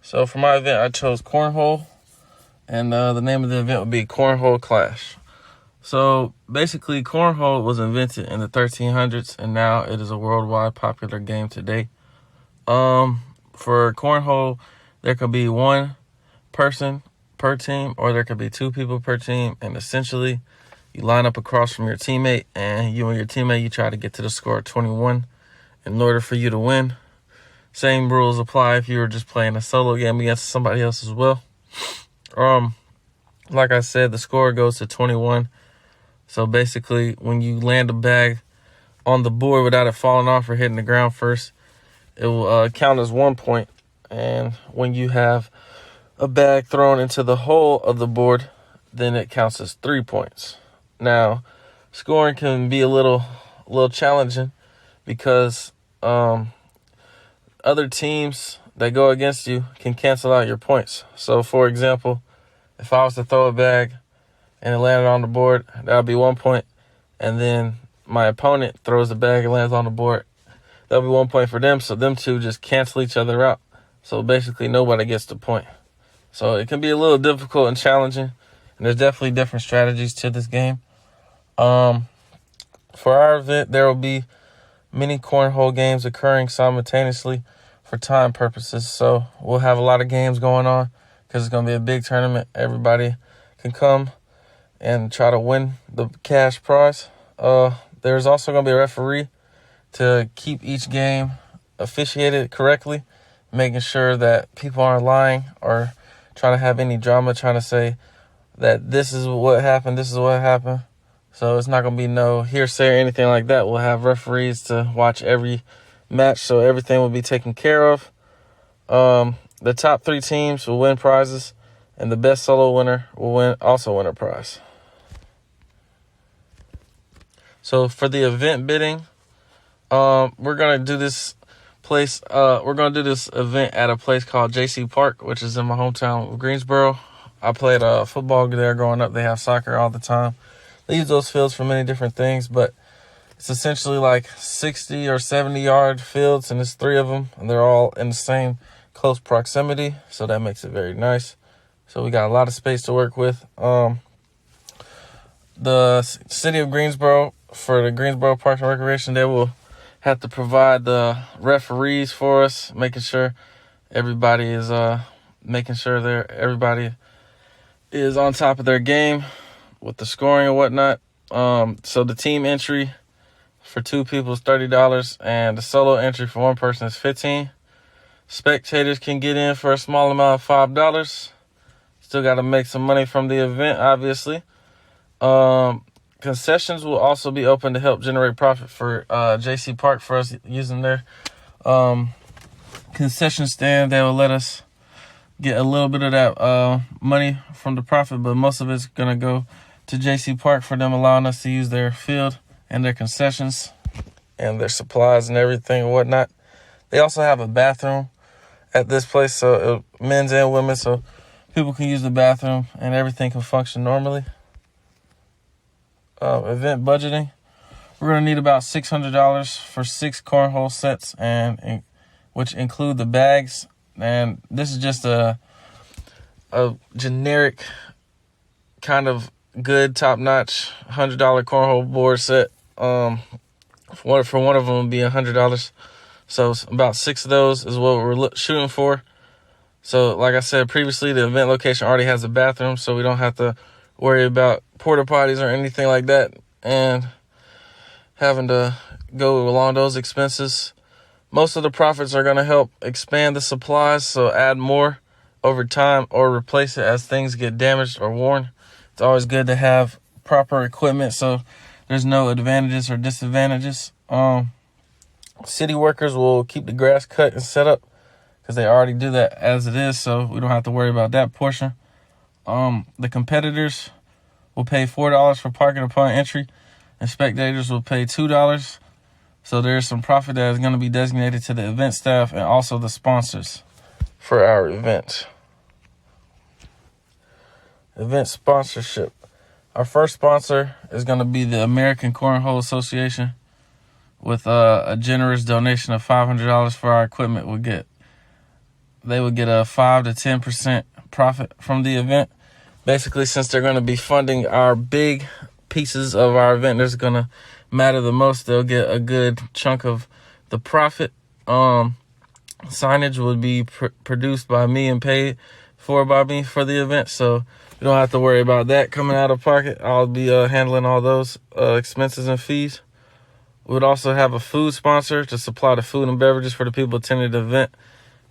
So for my event, I chose Cornhole, and the name of the event would be Cornhole Clash. So basically, Cornhole was invented in the 1300s, and now it is a worldwide popular game today. For Cornhole, there could be one person per team, or there could be two people per team, and essentially, you line up across from your teammate, and you and your teammate, you try to get to the score of 21 in order for you to win. Same rules apply if you were just playing a solo game against somebody else as well. Like I said, the score goes to 21. So basically, when you land a bag on the board without it falling off or hitting the ground first, it will count as 1 point. And when you have a bag thrown into the hole of the board, then it counts as 3 points. Now, scoring can be a little challenging because other teams that go against you can cancel out your points. So, for example, if I was to throw a bag and it landed on the board, that would be 1 point. And then my opponent throws the bag and lands on the board, that would be 1 point for them. So them two just cancel each other out. So basically nobody gets the point. So it can be a little difficult and challenging. And there's definitely different strategies to this game. For our event, there will be many cornhole games occurring simultaneously for time purposes. So we'll have a lot of games going on because it's going to be a big tournament. Everybody can come and try to win the cash prize. There's also going to be a referee to keep each game officiated correctly, making sure that people aren't lying or trying to have any drama, trying to say that this is what happened, this is what happened. So it's not going to be no hearsay or anything like that. We'll have referees to watch every match, so everything will be taken care of. The top 3 teams will win prizes, and the best solo winner will also win a prize. So for the event bidding, we're gonna do this event at a place called JC Park, which is in my hometown of Greensboro. I played football there growing up. They have soccer all the time. They use those fields for many different things, but it's essentially like 60 or 70-yard fields, and there's 3 of them, and they're all in the same close proximity, so that makes it very nice. So we got a lot of space to work with. The city of Greensboro, for the Greensboro Parks and Recreation, they will have to provide the referees for us, making sure everybody is on top of their game with the scoring and whatnot. So the team entry for 2 people is $30, and the solo entry for 1 person is $15. Spectators can get in for a small amount of $5. Still got to make some money from the event, obviously. Concessions will also be open to help generate profit for JC Park for us using their concession stand. They will let us get a little bit of that money from the profit, but most of it's going to go to JC Park for them allowing us to use their field and their concessions and their supplies and everything and whatnot. They also have a bathroom at this place, so men's and women, so people can use the bathroom and everything can function normally. Event budgeting, we're going to need about $600 for 6 cornhole sets, and which include the bags. And this is just a generic kind of good top-notch $100 cornhole board set. For one of them will be $100. So about 6 of those is what we're shooting for. So like I said previously, the event location already has a bathroom, so we don't have to worry about porta potties or anything like that and having to go along those expenses. Most of the profits are going to help expand the supplies, so add more over time or replace it as things get damaged or worn. It's always good to have proper equipment so there's no advantages or disadvantages. City workers will keep the grass cut and set up because they already do that as it is, so we don't have to worry about that portion. The competitors will pay $4 for parking upon entry, and spectators will pay $2. So there's some profit that is going to be designated to the event staff and also the sponsors for our event. Event sponsorship. Our first sponsor is going to be the American Cornhole Association with a generous donation of $500 for our equipment. We'll get they would get a 5 to 10% profit from the event. Basically, since they're going to be funding our big pieces of our event that's going to matter the most, they'll get a good chunk of the profit. Signage would be produced by me and paid for by me for the event, so you don't have to worry about that coming out of pocket. I'll be handling all those expenses and fees. We would also have a food sponsor to supply the food and beverages for the people attending the event,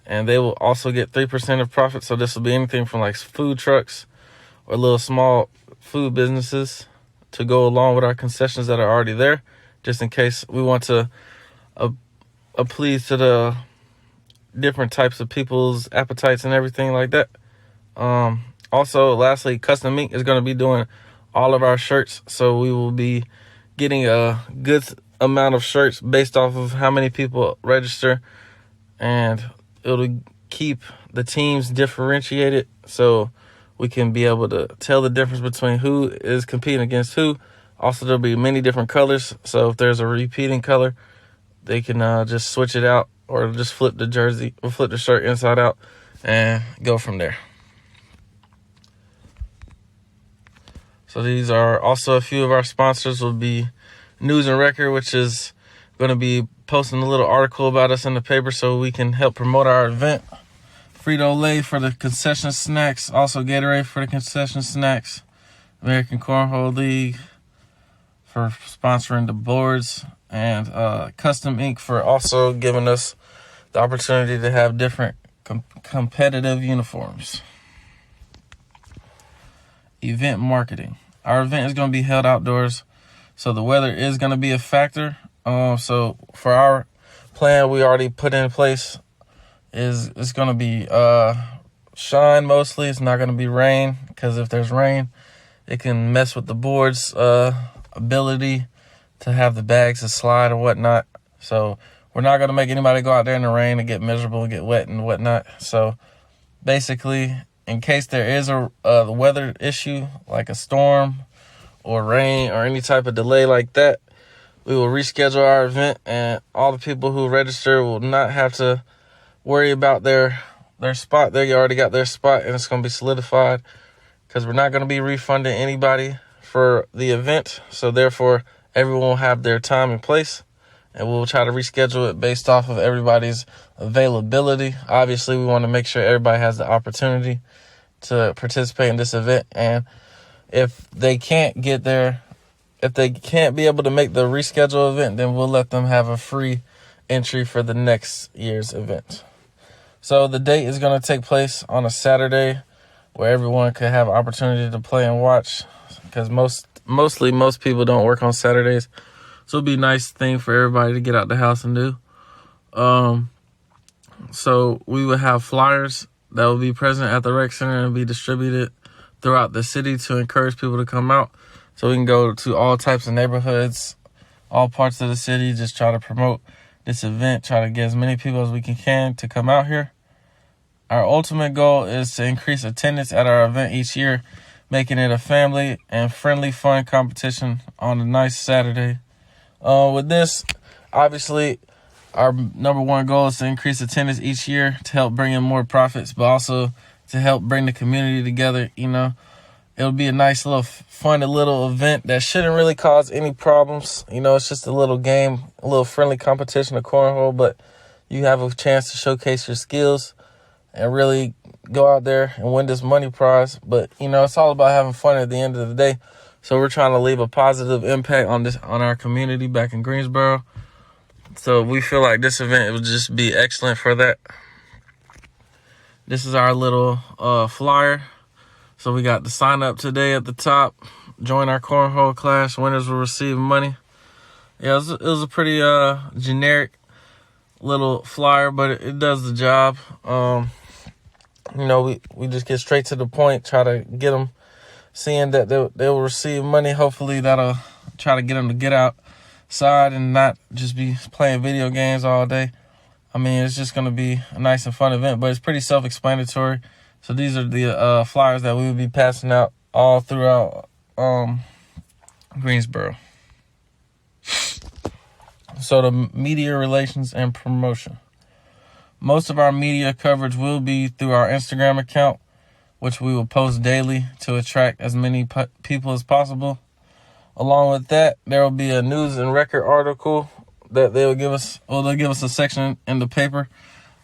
and they will also get 3% of profit. So this will be anything from like food trucks or little small food businesses to go along with our concessions that are already there, just in case we want to please to the different types of people's appetites and everything like that. Also, lastly, Custom Ink is going to be doing all of our shirts, so we will be getting a good amount of shirts based off of how many people register, and it'll keep the teams differentiated so we can be able to tell the difference between who is competing against who. Also, there'll be many different colors, so if there's a repeating color, they can just switch it out or just flip the jersey or flip the shirt inside out and go from there. So these are also a few of our sponsors. Will be News and Record, which is going to be posting a little article about us in the paper so we can help promote our event. Frito-Lay for the concession snacks. Also Gatorade for the concession snacks. American Cornhole League for sponsoring the boards. And Custom Ink for also giving us the opportunity to have different competitive uniforms. Event marketing. Our event is going to be held outdoors, so the weather is going to be a factor. So for our plan we already put in place, is it's going to be shine mostly. It's not going to be rain, because if there's rain, it can mess with the board's ability to have the bags to slide or whatnot. So we're not going to make anybody go out there in the rain and get miserable and get wet and whatnot. So basically, in case there is a weather issue like a storm or rain or any type of delay like that, we will reschedule our event, and all the people who register will not have to worry about their spot. They already got their spot, and it's going to be solidified, because we're not going to be refunding anybody for the event. So therefore, everyone will have their time and place, and we'll try to reschedule it based off of everybody's availability. Obviously, we want to make sure everybody has the opportunity to participate in this event, and if they can't get there, if they can't be able to make the rescheduled event, then we'll let them have a free entry for the next year's event. So the date is going to take place on a Saturday, where everyone could have an opportunity to play and watch, because most people don't work on Saturdays. So it'll be a nice thing for everybody to get out the house and do. So we will have flyers that will be present at the rec center and be distributed throughout the city to encourage people to come out. So we can go to all types of neighborhoods, all parts of the city, just try to promote this event, try to get as many people as we can to come out here. Our ultimate goal is to increase attendance at our event each year, making it a family and friendly, fun competition on a nice Saturday. With this, obviously, our number one goal is to increase attendance each year to help bring in more profits, but also to help bring the community together. You know, it'll be a nice little fun little event that shouldn't really cause any problems. You know, it's just a little game, a little friendly competition of cornhole, but you have a chance to showcase your skills and really go out there and win this money prize. But, you know, it's all about having fun at the end of the day. So we're trying to leave a positive impact on our community back in Greensboro. So we feel like this event will just be excellent for that. This is our little flyer. So we got the sign up today at the top. Join our cornhole class. Winners will receive money. Yeah, it was a pretty generic little flyer, but it does the job. You know, we just get straight to the point, try to get them seeing that they will receive money. Hopefully that'll try to get them to get outside and not just be playing video games all day. I mean, it's just going to be a nice and fun event, but it's pretty self-explanatory. So these are the flyers that we will be passing out all throughout Greensboro. So the media relations and promotion. Most of our media coverage will be through our Instagram account, which we will post daily to attract as many people as possible. Along with that, there will be a news and record article that they'll give us a section in the paper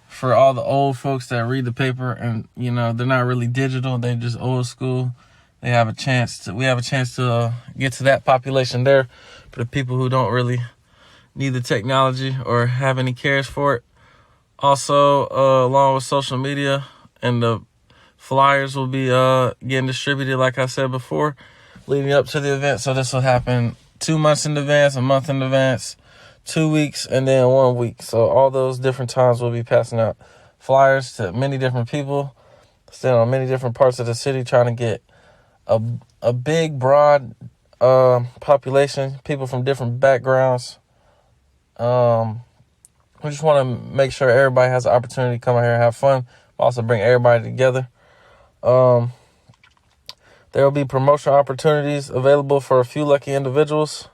for all the old folks that read the paper and, they're not really digital. They're just old school. We have a chance to get to that population there. For the people who don't really need the technology or have any cares for it. Also, along with social media and the flyers will be getting distributed, like I said before, leading up to the event. So this will happen 2 months in advance, a month in advance, 2 weeks, and then 1 week. So all those different times we'll be passing out flyers to many different people, still on many different parts of the city, trying to get a big, broad population, people from different backgrounds. We just want to make sure everybody has the opportunity to come out here and have fun, also bring everybody together. There will be promotional opportunities available for a few lucky individuals.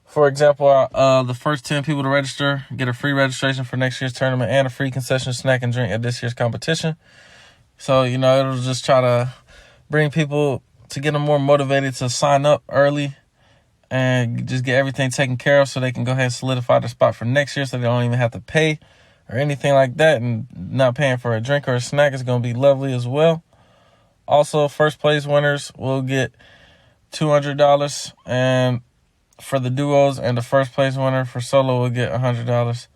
For example, the first 10 people to register get a free registration for next year's tournament and a free concession snack and drink at this year's competition. So, it'll just try to bring people to get them more motivated to sign up early and just get everything taken care of so they can go ahead and solidify their spot for next year so they don't even have to pay or anything like that. And not paying for a drink or a snack is going to be lovely as well. Also, first place winners will get $200, and for the duos, and the first place winner for solo will get $100.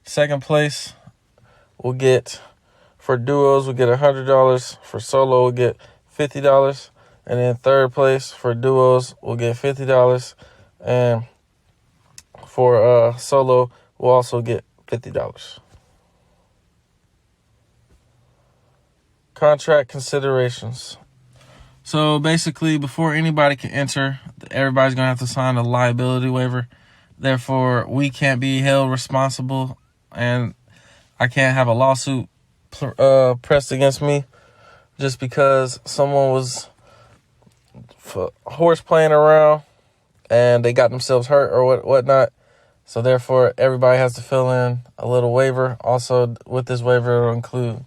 Second place will get, for duos, will get $100. For solo will get $50. And then third place for duos will get $50. And for solo will also get $50. Contract considerations. So basically, before anybody can enter, everybody's going to have to sign a liability waiver. Therefore, we can't be held responsible, and I can't have a lawsuit pressed against me just because someone was horse playing around and they got themselves hurt or whatnot. So therefore, everybody has to fill in a little waiver. Also, with this waiver, it'll include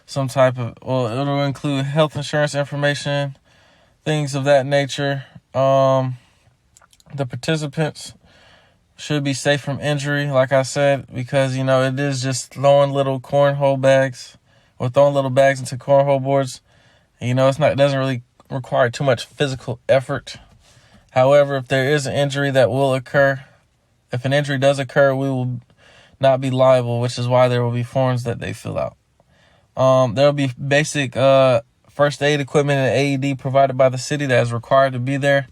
it'll include health insurance information, things of that nature. The participants should be safe from injury, like I said, because, it is just throwing little cornhole bags or throwing little bags into cornhole boards. It doesn't really require too much physical effort. However, if there is an injury that will occur, if an injury does occur, we will not be liable, which is why there will be forms that they fill out. There will be basic first aid equipment and AED provided by the city that is required to be there.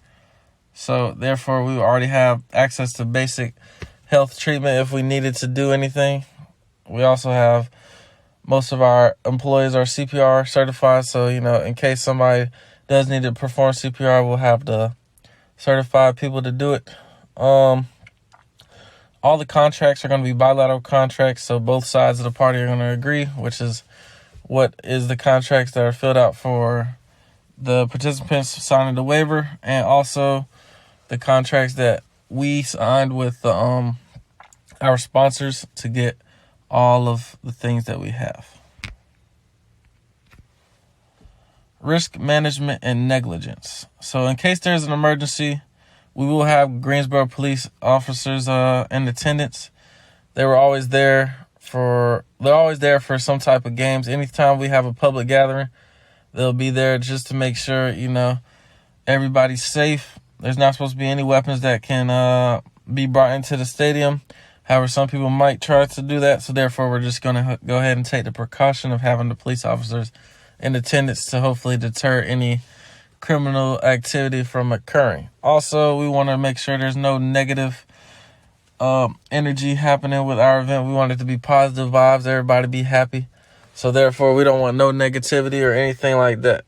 So therefore, we already have access to basic health treatment if we needed to do anything. We also have most of our employees are CPR certified. So, in case somebody does need to perform CPR, we'll have the certified people to do it. All the contracts are going to be bilateral contracts. So both sides of the party are going to agree, which is what is the contracts that are filled out for the participants signing the waiver, and also the contracts that we signed with our sponsors to get all of the things that we have. Risk management and negligence. So in case there's an emergency, we will have Greensboro police officers in attendance. They're always there for some type of games. Anytime we have a public gathering, they'll be there just to make sure, everybody's safe. There's not supposed to be any weapons that can be brought into the stadium. However, some people might try to do that. So therefore, we're just going to go ahead and take the precaution of having the police officers in attendance to hopefully deter any criminal activity from occurring. Also, we want to make sure there's no negative energy happening with our event. We want it to be positive vibes, everybody be happy. So therefore, we don't want no negativity or anything like that.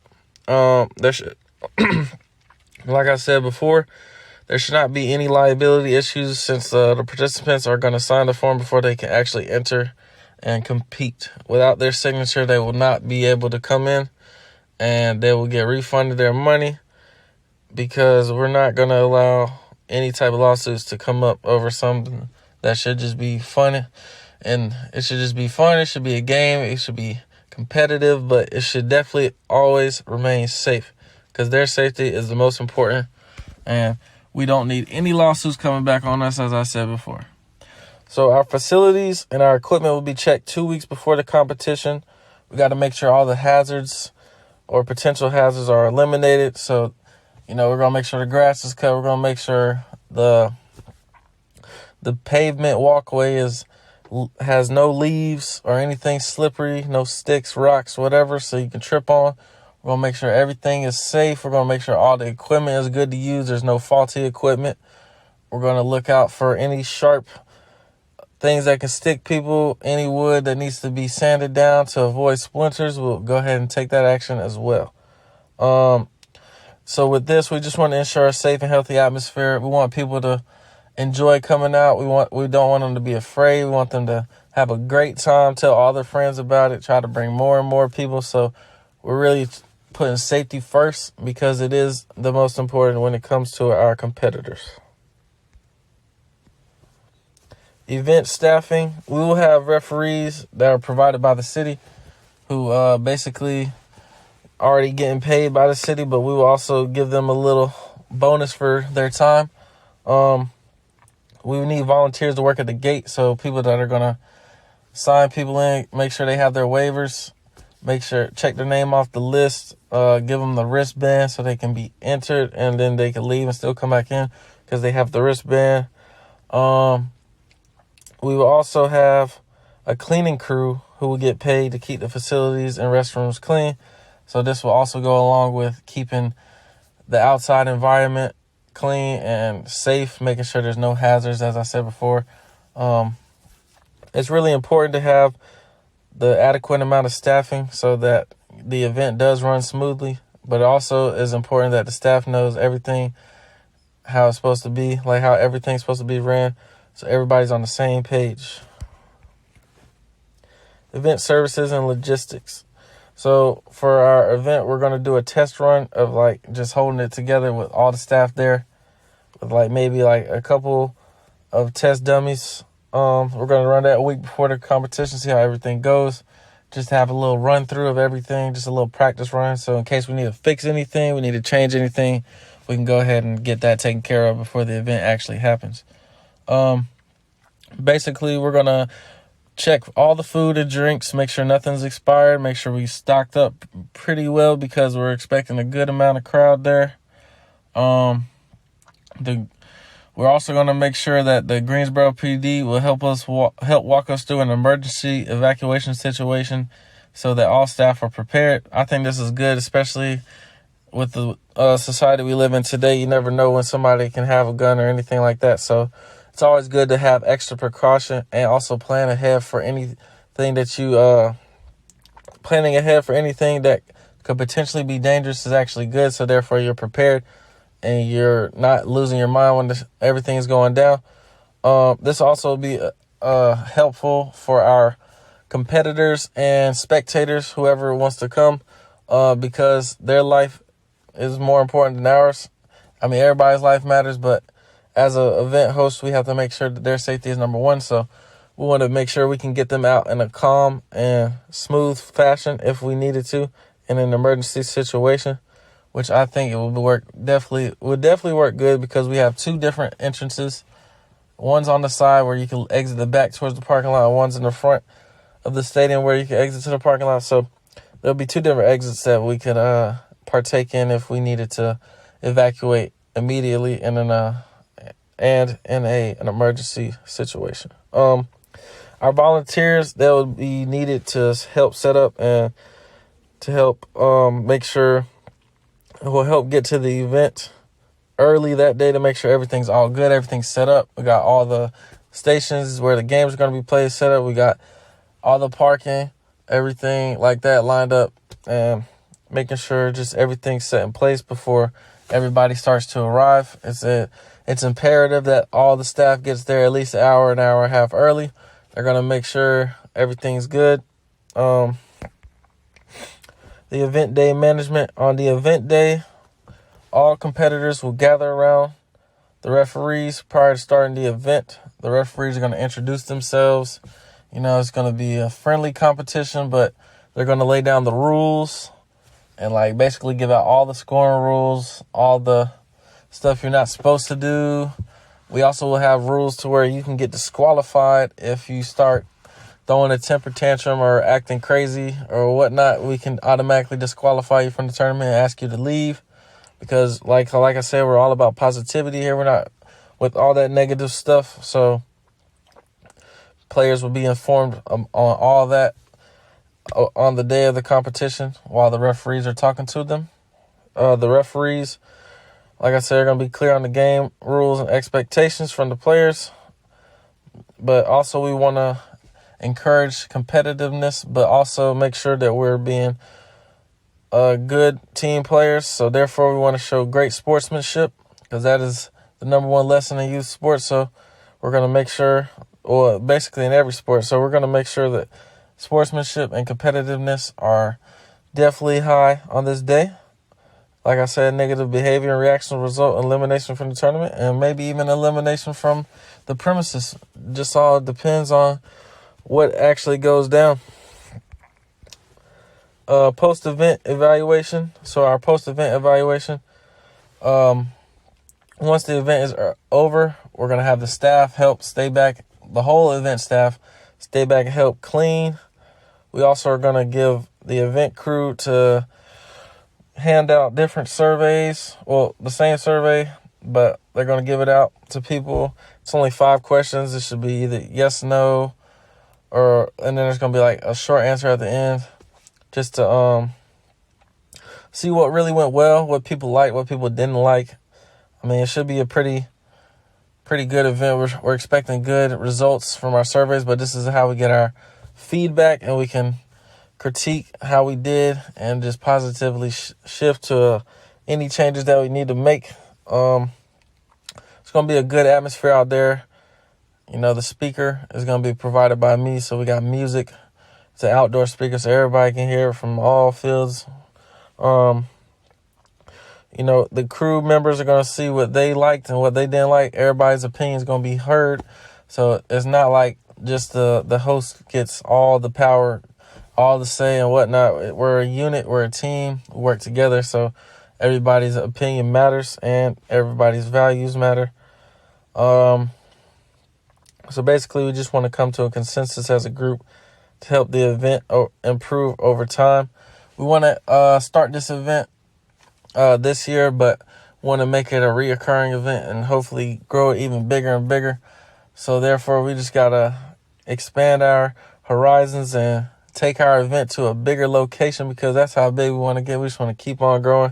Like I said before, there should not be any liability issues since the participants are going to sign the form before they can actually enter and compete. Without their signature, they will not be able to come in, and they will get refunded their money because we're not going to allow any type of lawsuits to come up over something that should just be fun And it should just be fun. It should be a game. It should be competitive, but it should definitely always remain safe because their safety is the most important. And we don't need any lawsuits coming back on us, as I said before. So our facilities and our equipment will be checked 2 weeks before the competition. We got to make sure all the hazards or potential hazards are eliminated. So, we're going to make sure the grass is cut. We're going to make sure the pavement walkway has no leaves or anything slippery, no sticks, rocks, whatever, so you can trip on. We're going to make sure everything is safe. We're going to make sure all the equipment is good to use. There's no faulty equipment. We're going to look out for any sharp things that can stick people, any wood that needs to be sanded down to avoid splinters. We'll go ahead and take that action as well. So with this, we just want to ensure a safe and healthy atmosphere. We want people to enjoy coming out. We don't want them to be afraid. We want them to have a great time, tell all their friends about it, try to bring more and more people. So we're really putting safety first because it is the most important when it comes to our competitors. Event staffing. We will have referees that are provided by the city who basically already getting paid by the city, but we will also give them a little bonus for their time. We need volunteers to work at the gate, so people that are going to sign people in, make sure they have their waivers, check their name off the list, give them the wristband so they can be entered, and then they can leave and still come back in because they have the wristband. We will also have a cleaning crew who will get paid to keep the facilities and restrooms clean. So this will also go along with keeping the outside environment clean and safe, making sure there's no hazards, as I said before. It's really important to have the adequate amount of staffing so that the event does run smoothly, but it also is important that the staff knows everything, how it's supposed to be, like how everything's supposed to be ran, so everybody's on the same page. Event services and logistics. So for our event, we're going to do a test run of just holding it together with all the staff there, with maybe a couple of test dummies. We're going to run that a week before the competition, see how everything goes. Just have a little run through of everything, just a little practice run. So in case we need to fix anything, we need to change anything, we can go ahead and get that taken care of before the event actually happens. Basically, we're going to check all the food and drinks, make sure nothing's expired, make sure we stocked up pretty well because we're expecting a good amount of crowd there. We're also going to make sure that the Greensboro PD will help walk us through an emergency evacuation situation so that all staff are prepared. I think this is good, especially with the society we live in today. You never know when somebody can have a gun or anything like that. So it's always good to have extra precaution and also plan ahead for anything that planning ahead for anything that could potentially be dangerous is actually good. So therefore you're prepared and you're not losing your mind when everything is going down. This also will be helpful for our competitors and spectators, whoever wants to come, because their life is more important than ours. I mean, everybody's life matters, but as an event host, we have to make sure that their safety is number one. So we want to make sure we can get them out in a calm and smooth fashion if we needed to in an emergency situation, which I think it would definitely work good because we have two different entrances. One's on the side where you can exit the back towards the parking lot, and one's in the front of the stadium where you can exit to the parking lot. So there'll be two different exits that we could partake in if we needed to evacuate immediately in an emergency situation. Our volunteers, that would be needed to help set up and to help make sure, will help get to the event early that day to make sure everything's all good, everything's set up. We got all the stations where the games are going to be played set up. We got all the parking, everything like that lined up, and making sure just everything's set in place before everybody starts to arrive. It's imperative that all the staff gets there at least an hour and a half early. They're going to make sure everything's good. The event day management. On the event day, all competitors will gather around the referees prior to starting the event. The referees are going to introduce themselves, It's going to be a friendly competition, but they're going to lay down the rules and like basically give out all the scoring rules, all the stuff you're not supposed to do. We also will have rules to where you can get disqualified if you start throwing a temper tantrum or acting crazy or whatnot. We can automatically disqualify you from the tournament and ask you to leave because like I said, we're all about positivity here. We're not with all that negative stuff. So players will be informed on all that on the day of the competition while the referees are talking to them. The referees, like I said, are going to be clear on the game rules and expectations from the players. But also we want to encourage competitiveness, but also make sure that we're being good team players. So therefore we want to show great sportsmanship because that is the number one lesson in youth sports. So we're going to make sure, or basically in every sport. So we're going to make sure that sportsmanship and competitiveness are definitely high on this day. Like I said, negative behavior and reaction will result in elimination from the tournament and maybe even elimination from the premises. Just all depends on what actually goes down. Post-event evaluation. So our post-event evaluation, once the event is over, we're going to have the staff help stay back, the whole event staff stay back and help clean. We also are going to give the event crew to hand out different surveys. Well, the same survey, but they're going to give it out to people. It's only 5 questions. It should be either yes, no, and then there's going to be like a short answer at the end just to see what really went well, what people liked, what people didn't like. I mean, it should be a pretty good event. We're expecting good results from our surveys, but this is how we get our feedback and we can critique how we did and just positively shift to any changes that we need to make. It's going to be a good atmosphere out there. The speaker is going to be provided by me, so we got music. It's an outdoor speaker, so everybody can hear from all fields. The crew members are going to see what they liked and what they didn't like. Everybody's opinion is going to be heard. So it's not like just the host gets all the power, all the say and whatnot. We're a unit. We're a team. We work together. So everybody's opinion matters and everybody's values matter. So basically, we just want to come to a consensus as a group to help the event improve over time. We want to start this event this year, but want to make it a reoccurring event and hopefully grow it even bigger and bigger. So therefore, we just got to expand our horizons and take our event to a bigger location because that's how big we want to get. We just want to keep on growing.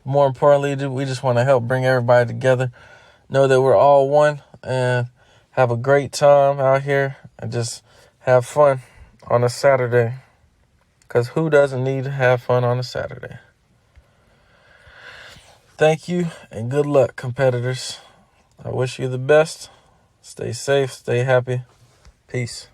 More importantly, we just want to help bring everybody together, know that we're all one, and have a great time out here and just have fun on a Saturday. Because who doesn't need to have fun on a Saturday? Thank you and good luck, competitors. I wish you the best. Stay safe, stay happy. Peace.